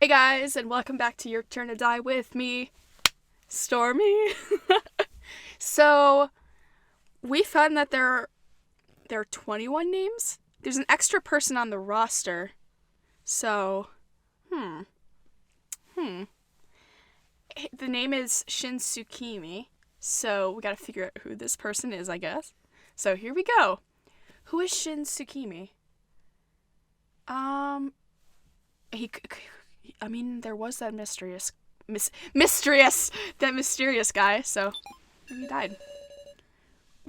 Hey guys, and welcome back to Your Turn to Die with me, Stormy. So, we found that there are 21 names. There's an extra person on the roster. So, the name is Shin Tsukimi. So, we gotta figure out who this person is, I guess. So, here we go. Who is Shin Tsukimi? There was that mysterious guy, so maybe he died.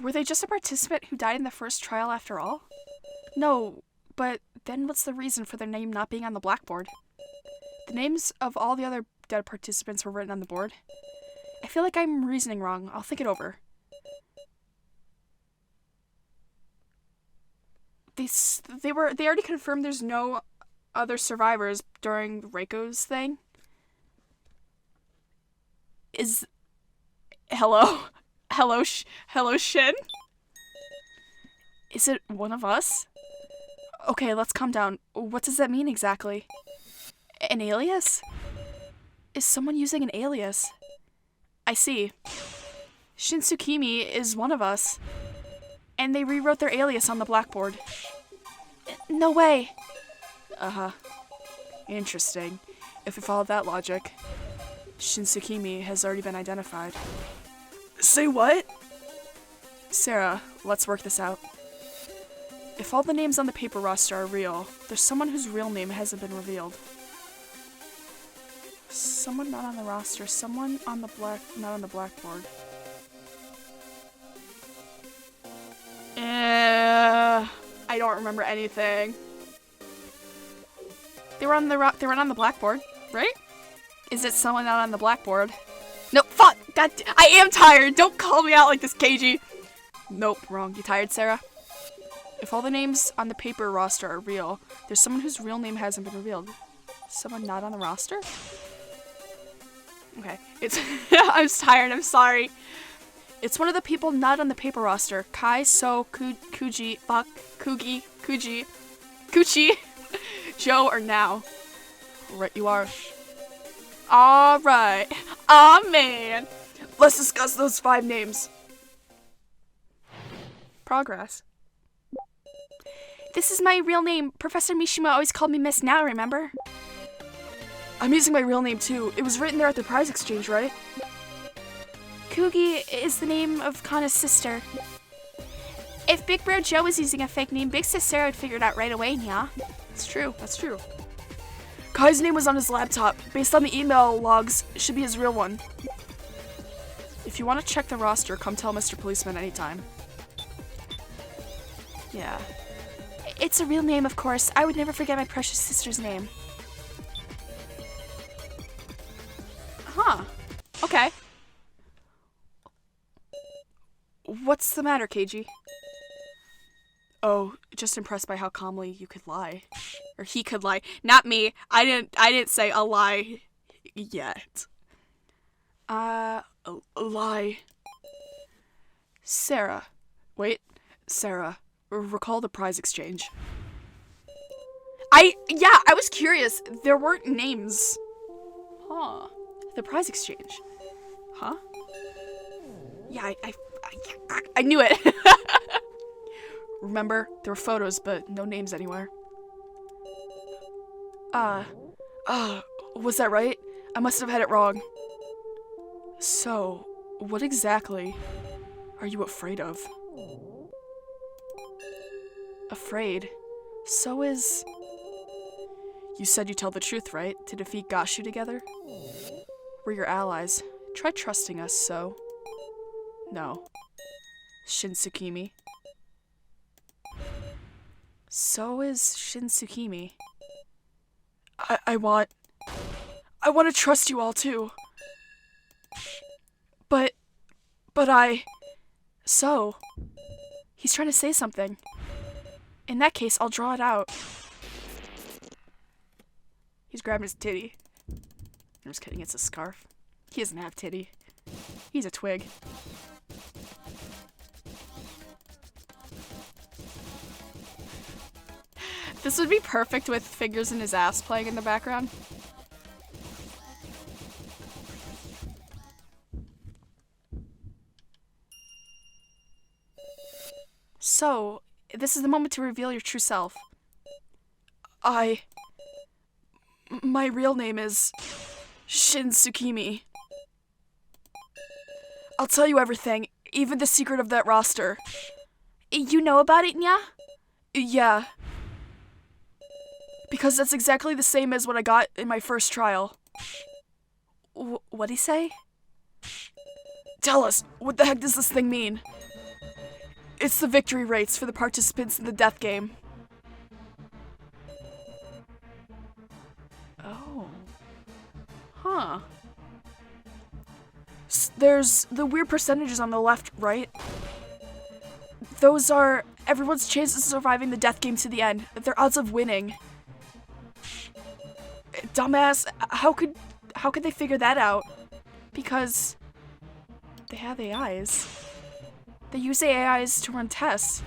Were they just a participant who died in the first trial after all? No, but then what's the reason for their name not being on the blackboard? The names of all the other dead participants were written on the board. I feel like I'm reasoning wrong. I'll think it over. They already confirmed there's no other survivors during Reiko's thing. Hello Shin? Is it one of us? Okay, let's calm down. What does that mean exactly? An alias? Is someone using an alias? I see. Shin Tsukimi is one of us. And they rewrote their alias on the blackboard. No way! Uh-huh. Interesting. If we follow that logic, Shin Tsukimi has already been identified. Say what? Sarah, let's work this out. If all the names on the paper roster are real, there's someone whose real name hasn't been revealed. Someone not on the roster, someone on the not on the blackboard. I don't remember anything. They were on the blackboard, right? Is it someone not on the blackboard? No, fuck! God, I am tired! Don't call me out like this, KG! Nope, wrong. You tired, Sarah? If all the names on the paper roster are real, there's someone whose real name hasn't been revealed. Someone not on the roster? Okay, I'm tired, I'm sorry. It's one of the people not on the paper roster. Kai, So, Kuji, Kuchi, Joe, or Now. Right, you are. Alright. Aw, man. Let's discuss those 5 names. Progress. This is my real name. Professor Mishima always called me Miss Now, remember? I'm using my real name, too. It was written there at the prize exchange, right? Kugi is the name of Kana's sister. If Big Bro Joe was using a fake name, Big Sis Sarah would figure it out right away, yeah? That's true. Kai's name was on his laptop. Based on the email logs, it should be his real one. If you want to check the roster, come tell Mr. Policeman anytime. Yeah. It's a real name, of course. I would never forget my precious sister's name. Huh. Okay. What's the matter, KG? Oh, just impressed by how calmly you could lie. Or he could lie. Not me. I didn't say a lie yet. A lie. Sarah. Wait. Sarah. Recall the prize exchange. I was curious. There weren't names. Huh. The prize exchange. Huh? Yeah, I knew it. Remember, there were photos, but no names anywhere. Was that right? I must have had it wrong. So, what exactly are you afraid of? Afraid? So is... You said you tell the truth, right? To defeat Gashu together? We're your allies. Try trusting us, So. No. Shin Tsukimi. So is Shin Tsukimi. I want to trust you all too. But So. He's trying to say something. In that case, I'll draw it out. He's grabbing his titty. I'm just kidding, it's a scarf. He doesn't have titty. He's a twig. This would be perfect with fingers in his ass playing in the background. So, this is the moment to reveal your true self. My real name is Shin Tsukimi. I'll tell you everything, even the secret of that roster. You know about it, Nya? Yeah. Because that's exactly the same as what I got in my first trial. What'd he say? Tell us, what the heck does this thing mean? It's the victory rates for the participants in the death game. Oh. Huh. There's the weird percentages on the left, right? Those are everyone's chances of surviving the death game to the end. Their odds of winning. Dumbass, how could they figure that out? Because they have AIs. They use AIs to run tests.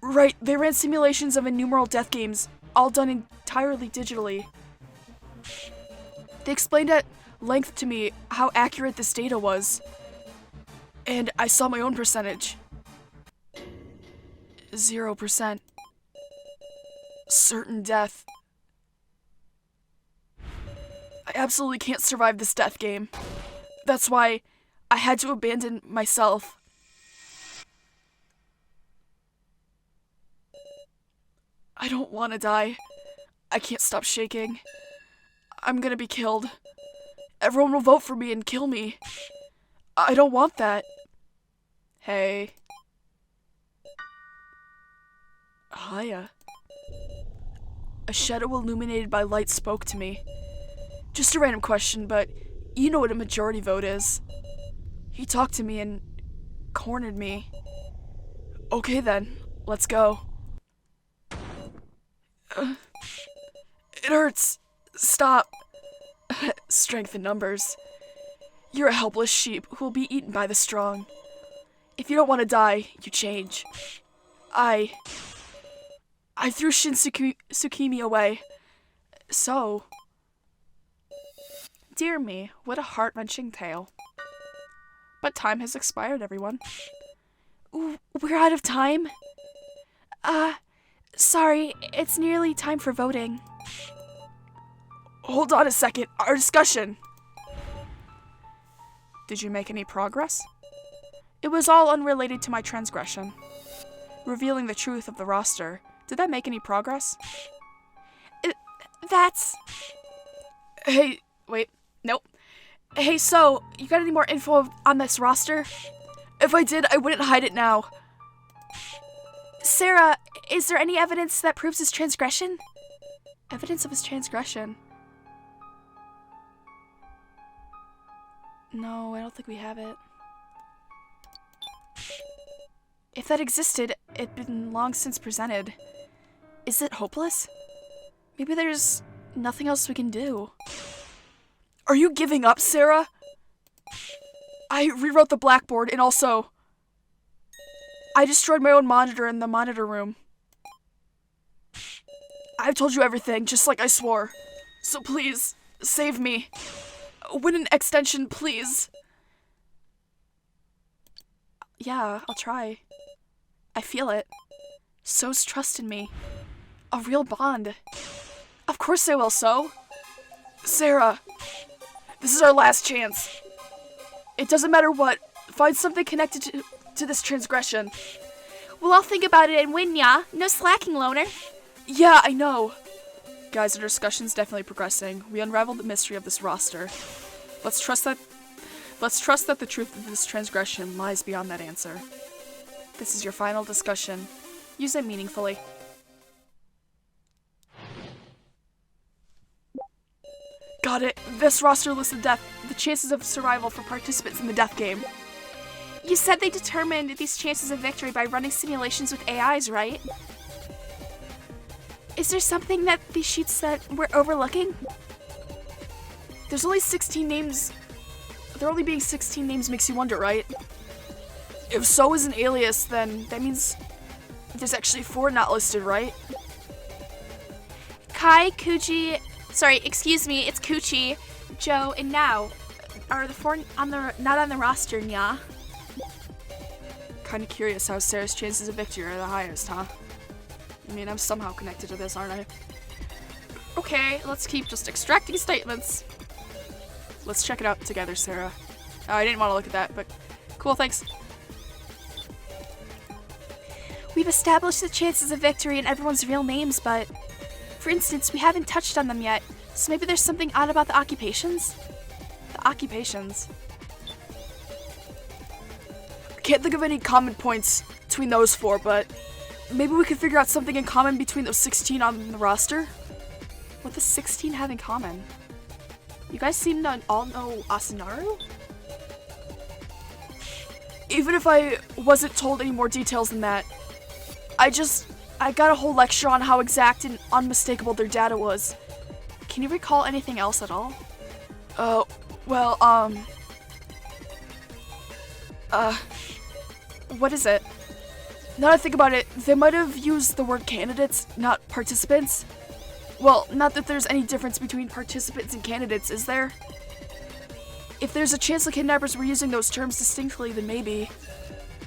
Right, they ran simulations of innumerable death games, all done entirely digitally. They explained at length to me how accurate this data was. And I saw my own percentage. 0%. Certain death. I absolutely can't survive this death game. That's why I had to abandon myself. I don't want to die. I can't stop shaking. I'm gonna be killed. Everyone will vote for me and kill me. I don't want that. Hey. Hiya. A shadow illuminated by light spoke to me. Just a random question, but you know what a majority vote is. He talked to me and cornered me. Okay then, let's go. It hurts. Stop. Strength in numbers. You're a helpless sheep who will be eaten by the strong. If you don't want to die, you change. I threw Shin Tsukimi away. So... Dear me, what a heart-wrenching tale. But time has expired, everyone. We're out of time? Sorry, it's nearly time for voting. Hold on a second, our discussion! Did you make any progress? It was all unrelated to my transgression. Revealing the truth of the roster. Did that make any progress? That's... Hey, wait. Nope. Hey, so, you got any more info on this roster? If I did, I wouldn't hide it now. Sarah, is there any evidence that proves his transgression? Evidence of his transgression? No, I don't think we have it. If that existed, it'd been long since presented. Is it hopeless? Maybe there's nothing else we can do. Are you giving up, Sarah? I rewrote the blackboard and also... I destroyed my own monitor in the monitor room. I've told you everything, just like I swore. So please, save me. Win an extension, please. Yeah, I'll try. I feel it. So's trust in me. A real bond. Of course I will, So. Sarah. This is our last chance. It doesn't matter what. Find something connected to this transgression. Well, I'll think about it and win, ya. No slacking, loner. Yeah, I know. Guys, our discussion's definitely progressing. We unraveled the mystery of this roster. Let's trust that the truth of this transgression lies beyond that answer. This is your final discussion. Use it meaningfully. Got it. This roster lists the chances of survival for participants in the death game. You said they determined these chances of victory by running simulations with AIs, right? Is there something that these sheets that we're overlooking? There's only 16 names. There only being 16 names makes you wonder, right? If So is an alias, then that means there's actually 4 not listed, right? Kai, Kuji, excuse me, it's Kuchi, Joe, and Now are the 4 not on the roster, nya. Kinda curious how Sarah's chances of victory are the highest, huh? I mean, I'm somehow connected to this, aren't I? Okay, let's keep just extracting statements. Let's check it out together, Sarah. I didn't want to look at that, but cool, thanks. We've established the chances of victory in everyone's real names, but for instance, we haven't touched on them yet, so maybe there's something odd about the occupations? The occupations. I can't think of any common points between those 4, but maybe we could figure out something in common between those 16 on the roster? What does 16 have in common? You guys seem to all know Asinaru? Even if I wasn't told any more details than that, I got a whole lecture on how exact and unmistakable their data was. Can you recall anything else at all? What is it? Now that I think about it, they might have used the word candidates, not participants. Well, not that there's any difference between participants and candidates, is there? If there's a chance the kidnappers were using those terms distinctly, then maybe.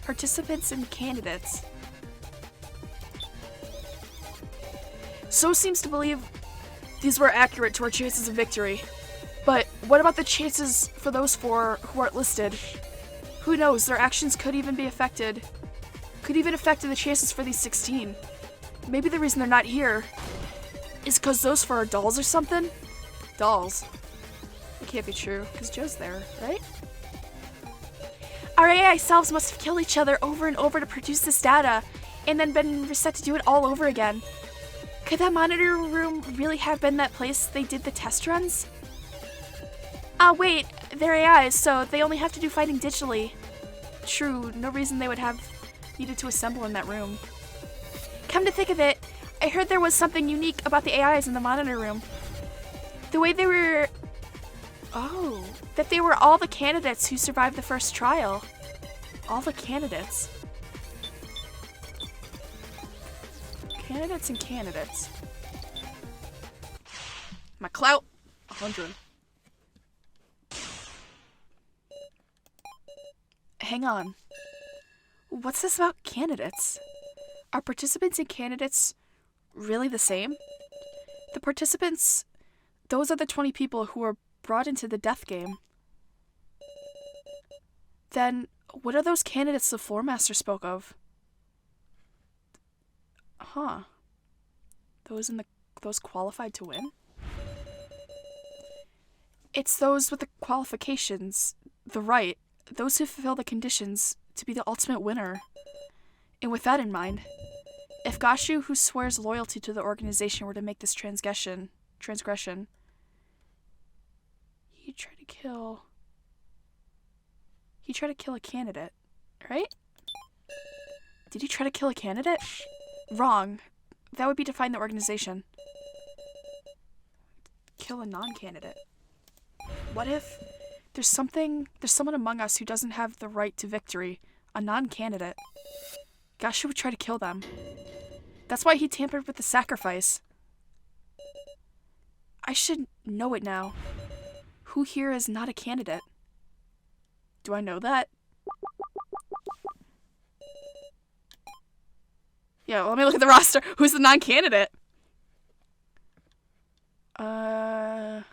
Participants and candidates. So seems to believe these were accurate to our chances of victory. But what about the chances for those 4 who aren't listed? Who knows, their actions could even be affected. Could even affect the chances for these 16. Maybe the reason they're not here is because those 4 are dolls or something? Dolls. It can't be true, because Joe's there, right? Our AI selves must have killed each other over and over to produce this data, and then been reset to do it all over again. Could that monitor room really have been that place they did the test runs? Wait, they're AIs, so they only have to do fighting digitally. True, no reason they would have needed to assemble in that room. Come to think of it, I heard there was something unique about the AIs in the monitor room. The way they were... Oh, that they were all the candidates who survived the first trial. All the candidates. Candidates and candidates. My clout, 100. Hang on. What's this about candidates? Are participants and candidates really the same? The participants, those are the 20 people who were brought into the death game. Then, what are those candidates the Floor Master spoke of? Huh. Those qualified to win? It's those with the qualifications, the right, those who fulfill the conditions to be the ultimate winner. And with that in mind, if Gashu, who swears loyalty to the organization, were to make this transgression, he'd try to kill a candidate, right? Did he try to kill a candidate? Wrong. That would be to find the organization. Kill a non-candidate. What if there's someone among us who doesn't have the right to victory, a non-candidate? Gashu would try to kill them. That's why he tampered with the sacrifice. I should know it now. Who here is not a candidate? Do I know that? Yeah, let me look at the roster. Who's the non-candidate? No,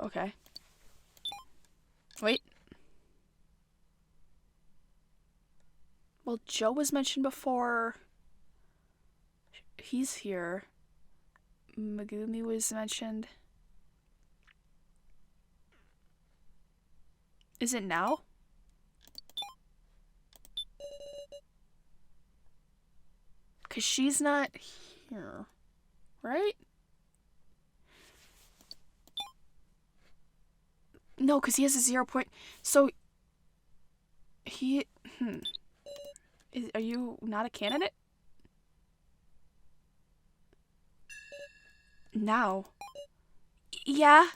okay. Wait. Well, Joe was mentioned before. He's here. Megumi was mentioned. Is it now? Because she's not here, right? No, because he has a 0 point. So, are you not a candidate? Now. Yeah.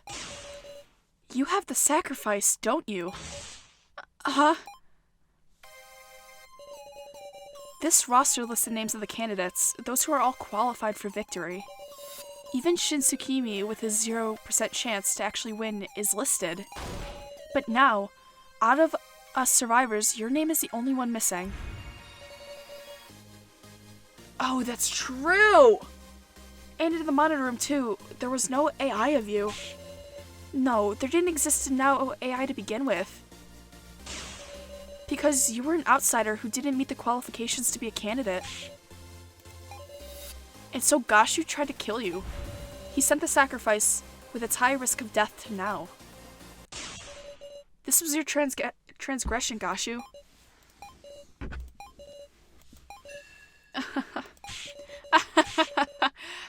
You have the sacrifice, don't you? Uh-huh. This roster lists the names of the candidates, those who are all qualified for victory. Even Shinsukimi, with his 0% chance to actually win, is listed. But now, out of us survivors, your name is the only one missing. Oh, that's true! And in the monitor room too, there was no AI of you. No, there didn't exist no AI to begin with. Because you were an outsider who didn't meet the qualifications to be a candidate. And so Gashu tried to kill you. He sent the sacrifice with its high risk of death to now. This was your transgression, Gashu.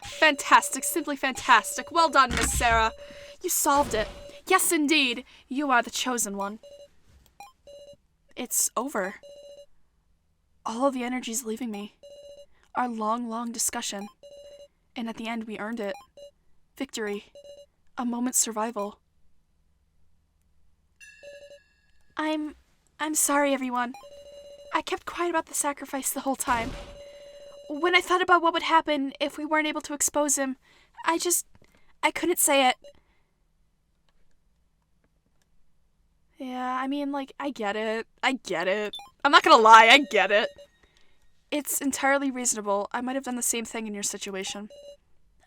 Fantastic, simply fantastic. Well done, Miss Sarah. You solved it. Yes, indeed. You are the chosen one. It's over. All of the energy's leaving me. Our long, long discussion. And at the end, we earned it. Victory. A moment's survival. I'm sorry, everyone. I kept quiet about the sacrifice the whole time. When I thought about what would happen if we weren't able to expose him, I couldn't say it. Yeah, I mean, like, I get it. I'm not gonna lie, I get it. It's entirely reasonable. I might have done the same thing in your situation.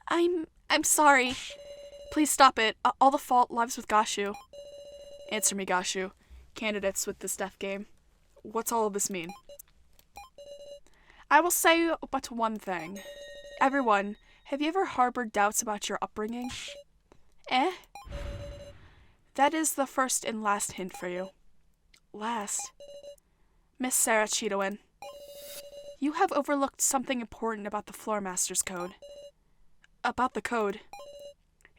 I'm sorry. Please stop it. All the fault lies with Gashu. Answer me, Gashu. Candidates with this death game. What's all of this mean? I will say but one thing. Everyone, have you ever harbored doubts about your upbringing? That is the first and last hint for you. Last. Miss Sarah Cheetowin, you have overlooked something important about the Floor Master's Code. About the code.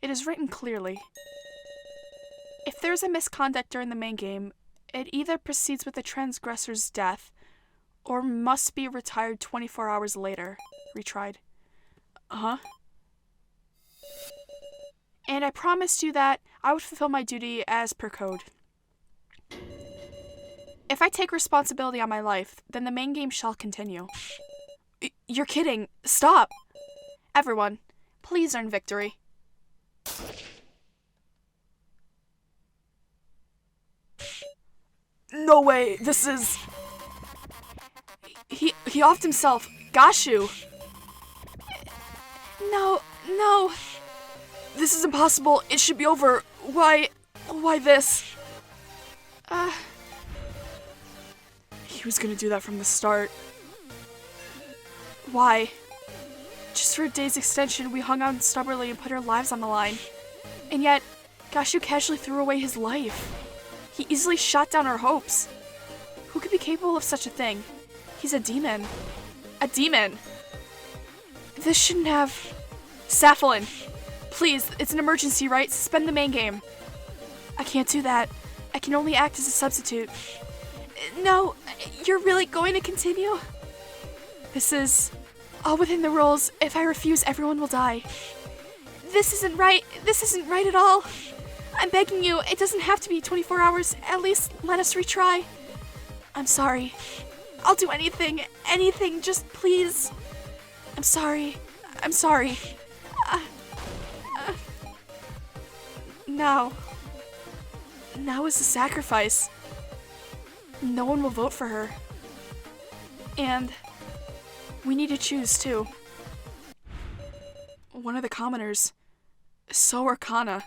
It is written clearly. If there is a misconduct during the main game, it either proceeds with the transgressor's death, or must be retired 24 hours later. Retried. Huh? And I promised you that I would fulfill my duty as per code. If I take responsibility on my life, then the main game shall continue. You're kidding. Stop! Everyone, please earn victory. No way, this is... He offed himself. Gashu! No. This is impossible. It should be over. Why this? He was gonna do that from the start. Why? Just for a day's extension, we hung out stubbornly and put our lives on the line. And yet, Gashu casually threw away his life. He easily shot down our hopes. Who could be capable of such a thing? He's a demon. A demon! This shouldn't have... Safalin! Please, it's an emergency, right? Suspend the main game. I can't do that. I can only act as a substitute. No, you're really going to continue? This is all within the rules. If I refuse, everyone will die. This isn't right. This isn't right at all. I'm begging you, it doesn't have to be 24 hours. At least let us retry. I'm sorry. I'll do anything, just please. I'm sorry. Now is the sacrifice. No one will vote for her. And we need to choose too. One of the commoners. So or Kana.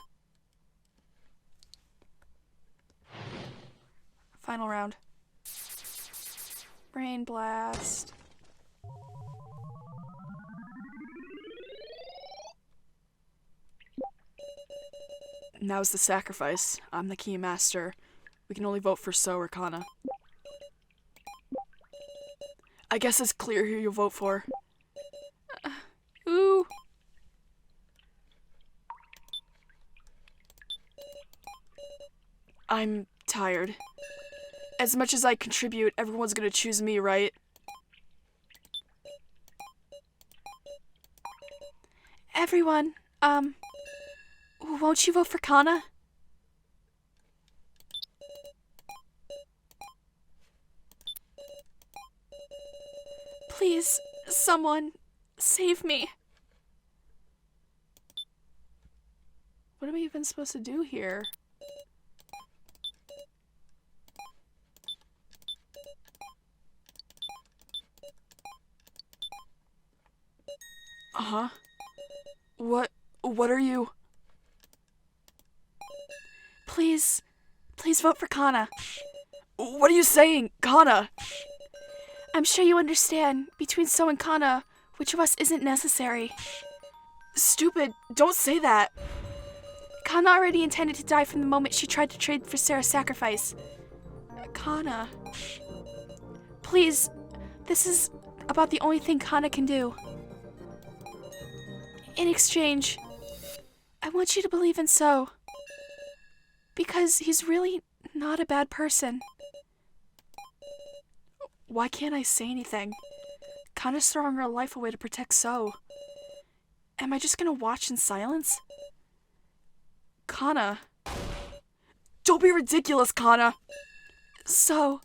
Final round. Brain blast. Now's the sacrifice. I'm the key master. We can only vote for So or Kana. I guess it's clear who you'll vote for. Ooh. I'm tired. As much as I contribute, everyone's gonna choose me, right? Everyone, won't you vote for Kana? Please, someone, save me. What am I even supposed to do here? Uh-huh. What are you? Please vote for Kana. What are you saying, Kana? I'm sure you understand, between So and Kana, which of us isn't necessary. Stupid, don't say that. Kana already intended to die from the moment she tried to trade for Sarah's sacrifice. Kana. Please, this is about the only thing Kana can do. In exchange, I want you to believe in So. Because he's really not a bad person. Why can't I say anything? Kana's throwing her life away to protect So. Am I just gonna watch in silence? Kana. Don't be ridiculous, Kana. So.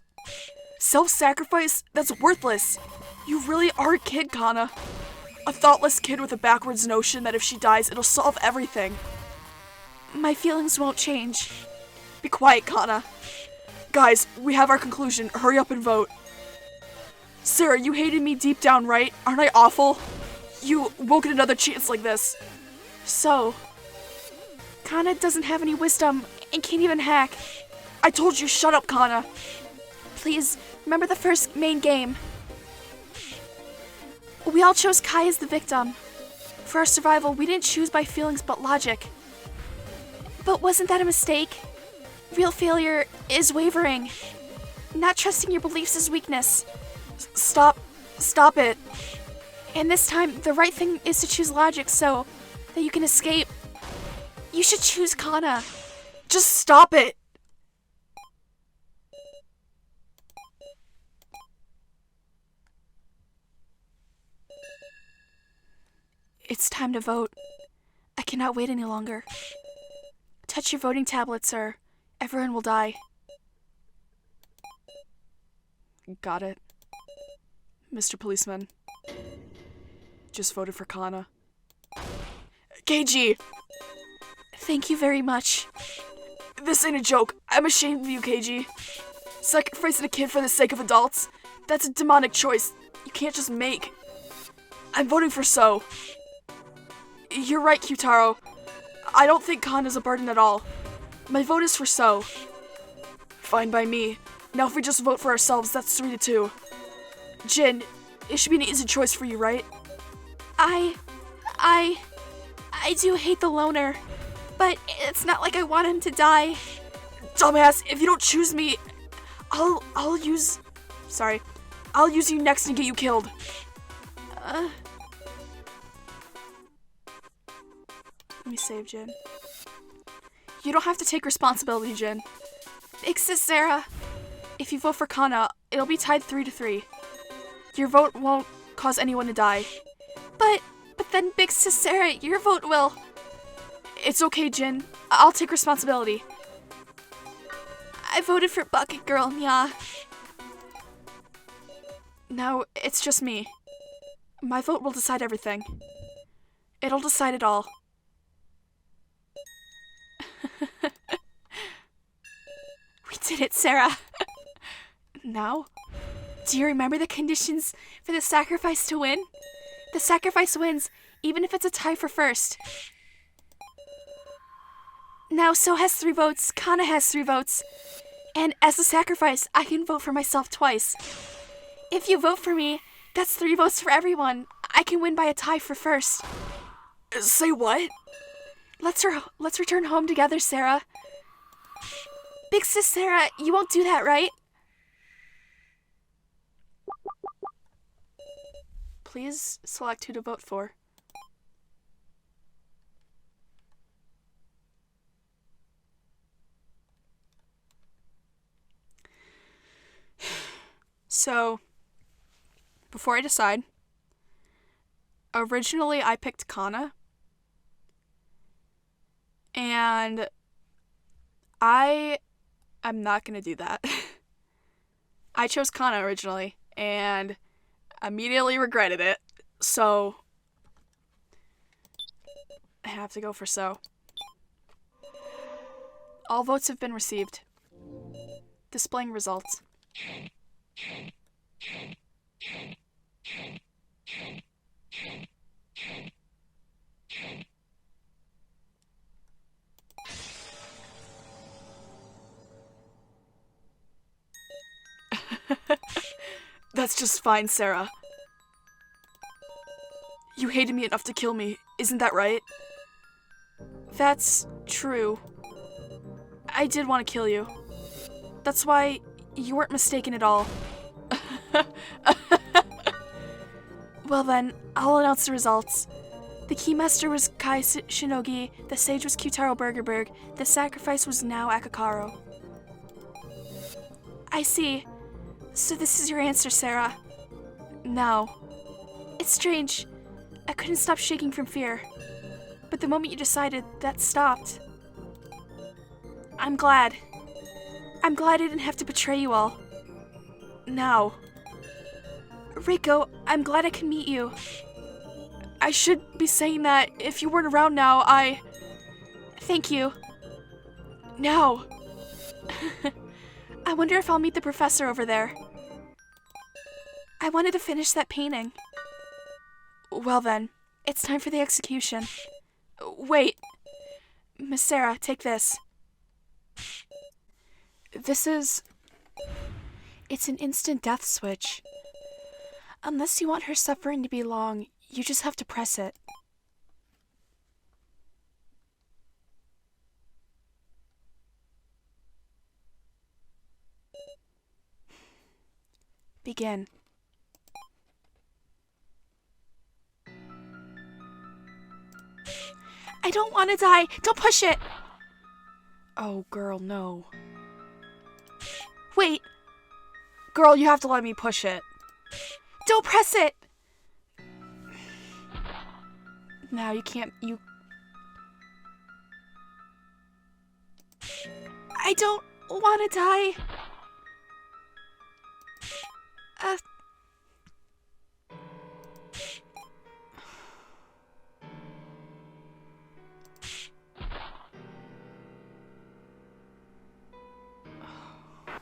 Self-sacrifice? That's worthless. You really are a kid, Kana. A thoughtless kid with a backwards notion that if she dies, it'll solve everything. My feelings won't change. Be quiet, Kana. Guys, we have our conclusion. Hurry up and vote. Sarah, you hated me deep down, right? Aren't I awful? You won't get another chance like this. So. Kana doesn't have any wisdom and can't even hack. I told you, shut up, Kana. Please, remember the first main game. We all chose Kai as the victim. For our survival, we didn't choose by feelings but logic. But wasn't that a mistake? Real failure is wavering. Not trusting your beliefs is weakness. Stop it. And this time, the right thing is to choose logic so that you can escape. You should choose Kana. Just stop it. It's time to vote. I cannot wait any longer. Touch your voting tablet, sir. Everyone will die. Got it. Mr. Policeman. Just voted for Kana. KG! Thank you very much. This ain't a joke. I'm ashamed of you, KG. Sacrificing a kid for the sake of adults? That's a demonic choice you can't just make. I'm voting for So. You're right, Kyutaro. I don't think Kana's a burden at all. My vote is for So. Fine by me. Now if we just vote for ourselves, that's 3-2. Jin, it should be an easy choice for you, right? I do hate the loner, but it's not like I want him to die. Dumbass, if you don't choose me, I'll use you next and get you killed. Let me save Jin. You don't have to take responsibility, Jin. Big Sis Sarah. If you vote for Kana, it'll be tied 3-3. Your vote won't cause anyone to die. But then Big Sis Sarah, your vote will. It's okay, Jin. I'll take responsibility. I voted for Bucket Girl, Nya. Now, it's just me. My vote will decide everything. It'll decide it all. We did it, Sarah. Now? Do you remember the conditions for the sacrifice to win? The sacrifice wins, even if it's a tie for first. Now So has 3 votes, Kana has 3 votes. And as a sacrifice, I can vote for myself twice. If you vote for me, that's 3 votes for everyone. I can win by a tie for first. Say what? Let's return home together, Sarah. Big Sis Sarah, you won't do that, right? Please select who to vote for. So, before I decide, originally I picked Kana, and I'm not gonna do that. I chose Kana originally, and immediately regretted it, so I have to go for So. All votes have been received. Displaying results. That's just fine, Sarah. You hated me enough to kill me, isn't that right? That's true. I did want to kill you. That's why you weren't mistaken at all. Well then, I'll announce the results. The Keymaster was Kai Shinogi, the Sage was Kyutaro Burgerberg, the Sacrifice was Nao Akakaro. I see. So this is your answer, Sarah. No. It's strange. I couldn't stop shaking from fear. But the moment you decided, that stopped. I'm glad. I'm glad I didn't have to betray you all. Now. Reiko, I'm glad I could meet you. I should be saying that if you weren't around now, Thank you. Now. I wonder if I'll meet the professor over there. I wanted to finish that painting. Well then, it's time for the execution. Wait. Miss Sarah, take this. It's an instant death switch. Unless you want her suffering to be long, you just have to press it. Begin. I don't want to die! Don't push it! Oh, girl, no. Wait! Girl, you have to let me push it. Don't press it! Now you can't, I don't want to die.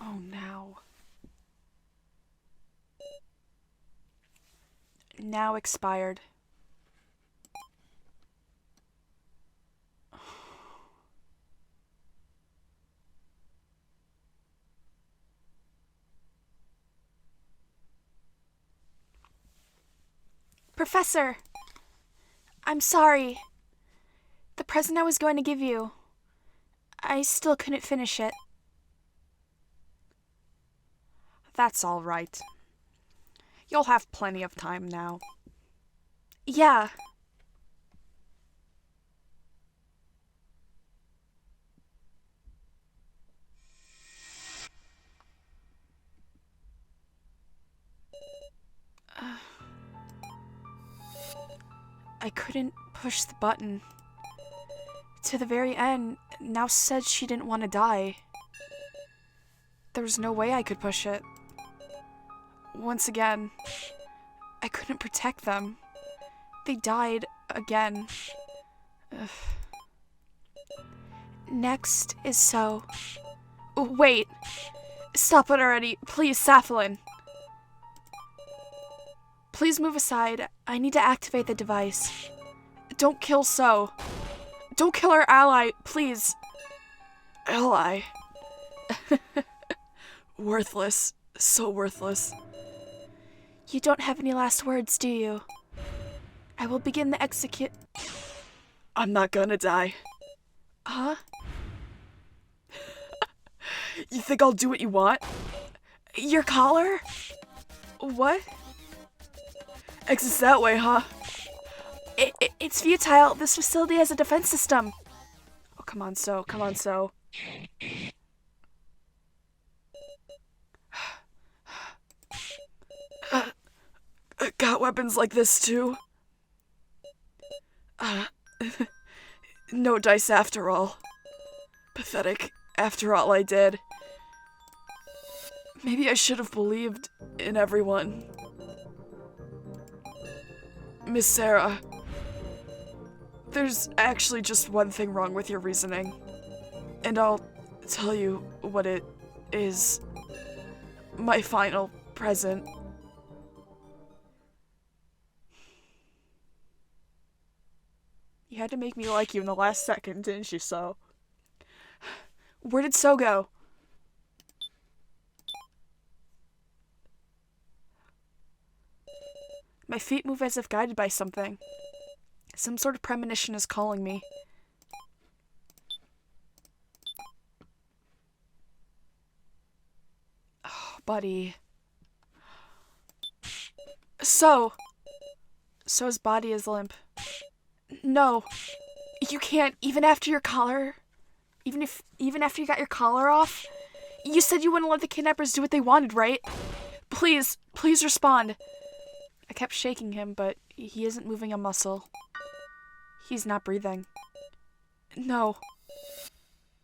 Oh, now. Now expired. Professor! I'm sorry. The present I was going to give you, I still couldn't finish it. That's all right. You'll have plenty of time now. Yeah. I couldn't push the button. To the very end, Nao said she didn't want to die. There was no way I could push it. Once again, I couldn't protect them. They died again. Ugh. Next is So. Wait! Stop it already. Please, Safalin. Please move aside. I need to activate the device. Don't kill So. Don't kill our ally, please. Ally? Worthless. So worthless. You don't have any last words, do you? I will begin the execute. I'm not gonna die. Huh? You think I'll do what you want? Your collar? What? Exits that way, huh? It's futile. This facility has a defense system. Oh, come on, So. Come on, So. Got weapons like this, too? No dice after all. Pathetic after all I did. Maybe I should have believed in everyone. Miss Sarah, there's actually just one thing wrong with your reasoning. And I'll tell you what it is. My final present. You had to make me like you in the last second, didn't you, So? Where did So go? My feet move as if guided by something. Some sort of premonition is calling me. Oh, buddy. So's body is limp. No, you can't, even after your collar. Even after you got your collar off? You said you wouldn't let the kidnappers do what they wanted, right? Please respond. I kept shaking him, but he isn't moving a muscle. He's not breathing. No.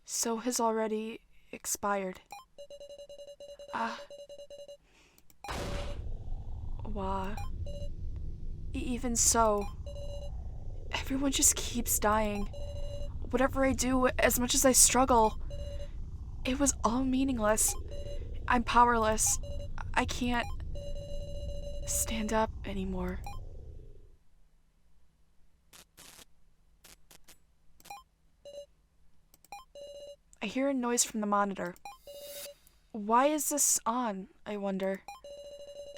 So has already expired. Wah. Even so, everyone just keeps dying. Whatever I do, as much as I struggle, it was all meaningless. I'm powerless. I can't stand up anymore. I hear a noise from the monitor. Why is this on, I wonder?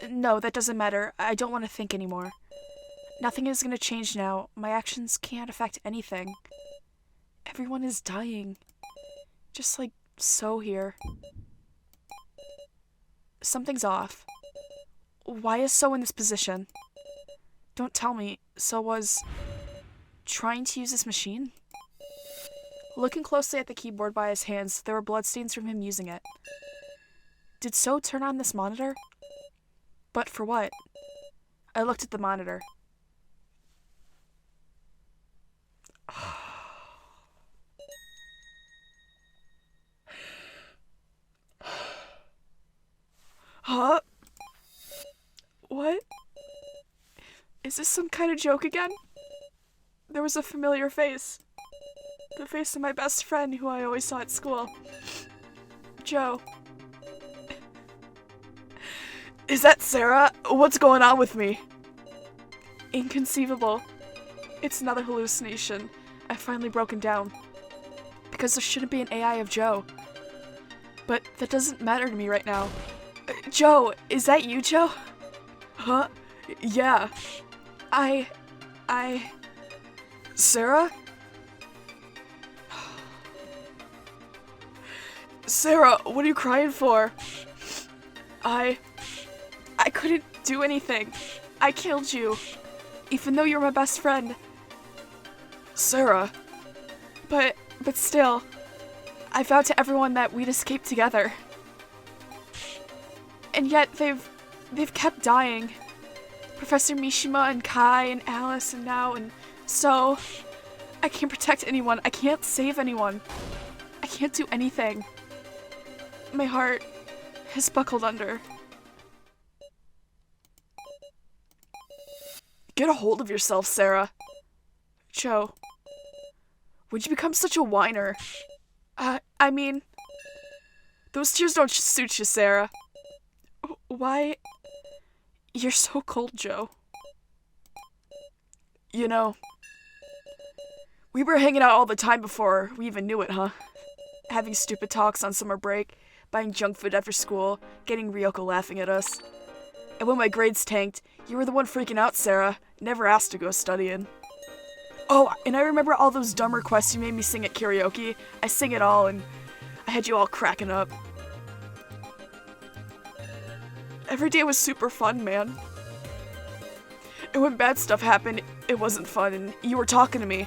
No, that doesn't matter. I don't want to think anymore. Nothing is going to change now. My actions can't affect anything. Everyone is dying. Just like So here. Something's off. Why is So in this position? Don't tell me So was trying to use this machine? Looking closely at the keyboard by his hands, there were bloodstains from him using it. Did So turn on this monitor? But for what? I looked at the monitor. Huh? What? Is this some kind of joke again? There was a familiar face. The face of my best friend who I always saw at school. Joe. Is that Sarah? What's going on with me? Inconceivable. It's another hallucination. I've finally broken down. Because there shouldn't be an AI of Joe. But that doesn't matter to me right now. Joe, is that you, Joe? Huh? Yeah. Sarah? Sarah, what are you crying for? I couldn't do anything. I killed you. Even though you're my best friend. Sarah. But still, I vowed to everyone that we'd escape together. And yet they've kept dying. Professor Mishima and Kai and Alice and now and So. I can't protect anyone. I can't save anyone. I can't do anything. My heart has buckled under. Get a hold of yourself, Sarah. Joe. Why'd you become such a whiner? I mean, those tears don't suit you, Sarah. Why? You're so cold, Joe. You know, we were hanging out all the time before we even knew it, huh? Having stupid talks on summer break, buying junk food after school, getting Ryoko laughing at us. And when my grades tanked, you were the one freaking out, Sarah. Never asked to go studying. Oh, and I remember all those dumb requests you made me sing at karaoke. I sang it all, and I had you all cracking up. Every day was super fun, man. And when bad stuff happened, it wasn't fun, and you were talking to me.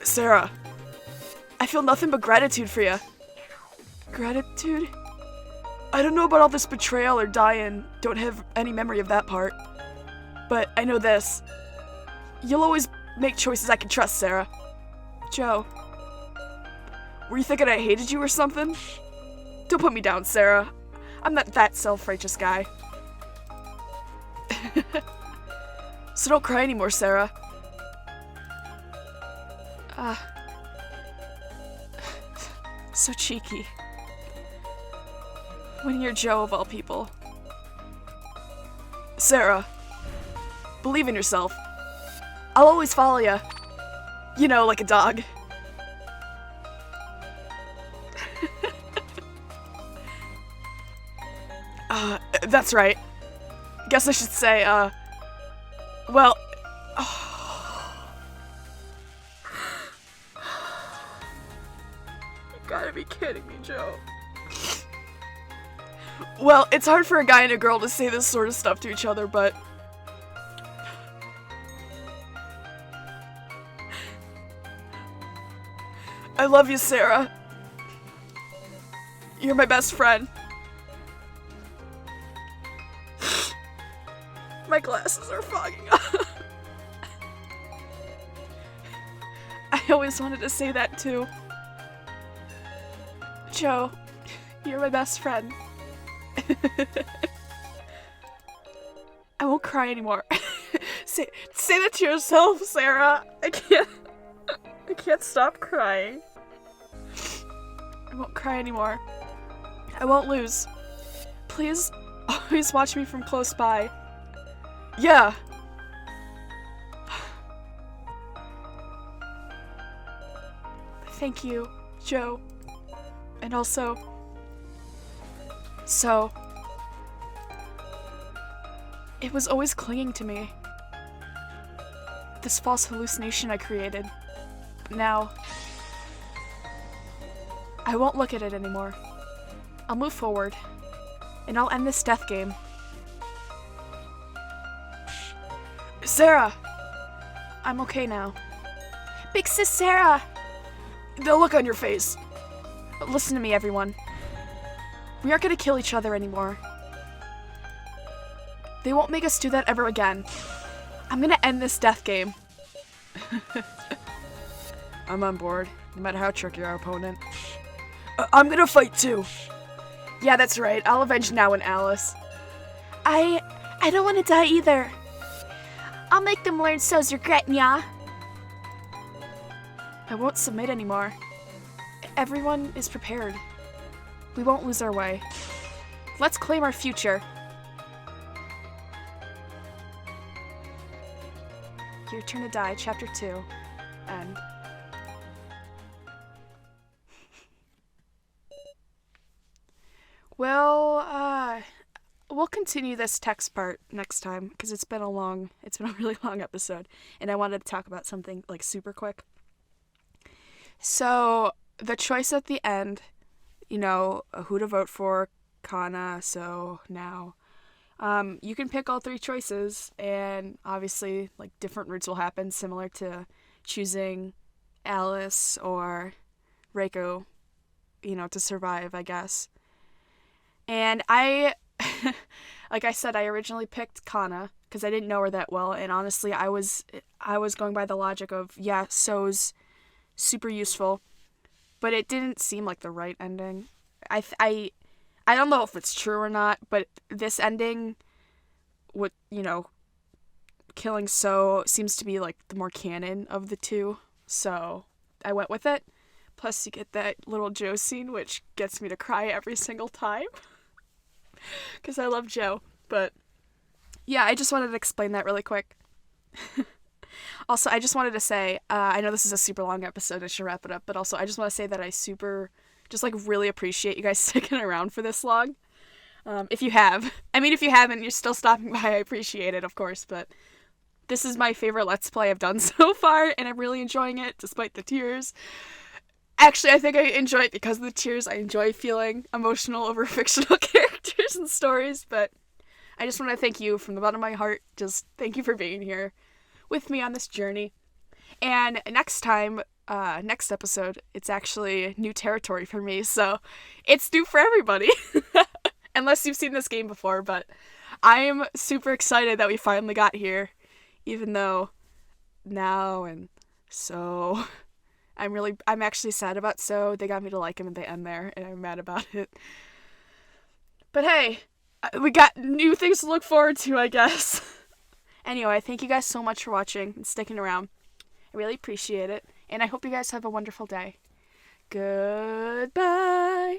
Sarah, I feel nothing but gratitude for you. Gratitude? I don't know about all this betrayal or dying, don't have any memory of that part. But I know this. You'll always make choices I can trust, Sarah. Joe. Were you thinking I hated you or something? Don't put me down, Sarah. I'm not that self-righteous guy. So don't cry anymore, Sarah. So cheeky. When you're Joe of all people. Sarah, believe in yourself. I'll always follow you. You know, like a dog. That's right. Guess I should say, well... You gotta be kidding me, Joe. Well, it's hard for a guy and a girl to say this sort of stuff to each other, but... I love you, Sarah. You're my best friend. My glasses are fogging up. I always wanted to say that too. Joe, you're my best friend. I won't cry anymore. say that to yourself, Sarah. I can't stop crying. I won't cry anymore. I won't lose. Please, always watch me from close by. Yeah. Thank you, Joe. And also... So... It was always clinging to me. This false hallucination I created. Now... I won't look at it anymore. I'll move forward. And I'll end this death game. Sarah! I'm okay now. Big Sis Sarah! The look on your face. Listen to me, everyone. We aren't gonna kill each other anymore. They won't make us do that ever again. I'm gonna end this death game. I'm on board, no matter how tricky our opponent. I'm gonna fight too. Yeah, that's right. I'll avenge Now and Alice. I don't want to die either. I'll make them learn so's regret, nya. I won't submit anymore. Everyone is prepared. We won't lose our way. Let's claim our future. Your Turn to Die, Chapter 2. End. Well, we'll continue this text part next time because it's been a really long episode, and I wanted to talk about something like super quick. So the choice at the end, you know, who to vote for, Kana, so now, you can pick all three choices, and obviously, like, different routes will happen, similar to choosing Alice or Reiko, you know, to survive, I guess. And like I said, I originally picked Kana because I didn't know her that well, and honestly, I was going by the logic of, yeah, So's super useful, but it didn't seem like the right ending. I don't know if it's true or not, but this ending, with, you know, killing So seems to be like the more canon of the two, so I went with it. Plus, you get that little Joe scene, which gets me to cry every single time. Because I love Joe. But, yeah, I just wanted to explain that really quick. Also, I just wanted to say, I know this is a super long episode, I should wrap it up, but also I just want to say that I really appreciate you guys sticking around for this long. If you have. I mean, if you haven't, you're still stopping by, I appreciate it, of course, but this is my favorite Let's Play I've done so far, and I'm really enjoying it, despite the tears. Actually, I think I enjoy it because of the tears. I enjoy feeling emotional over fictional characters and stories, but I just want to thank you from the bottom of my heart. Just thank you for being here with me on this journey. And next time, next episode, it's actually new territory for me, so it's new for everybody. Unless you've seen this game before, but I'm super excited that we finally got here, even though Now and So... I'm actually sad about So. They got me to like him at the end there, and I'm mad about it. But hey, we got new things to look forward to, I guess. Anyway, thank you guys so much for watching and sticking around. I really appreciate it, and I hope you guys have a wonderful day. Goodbye.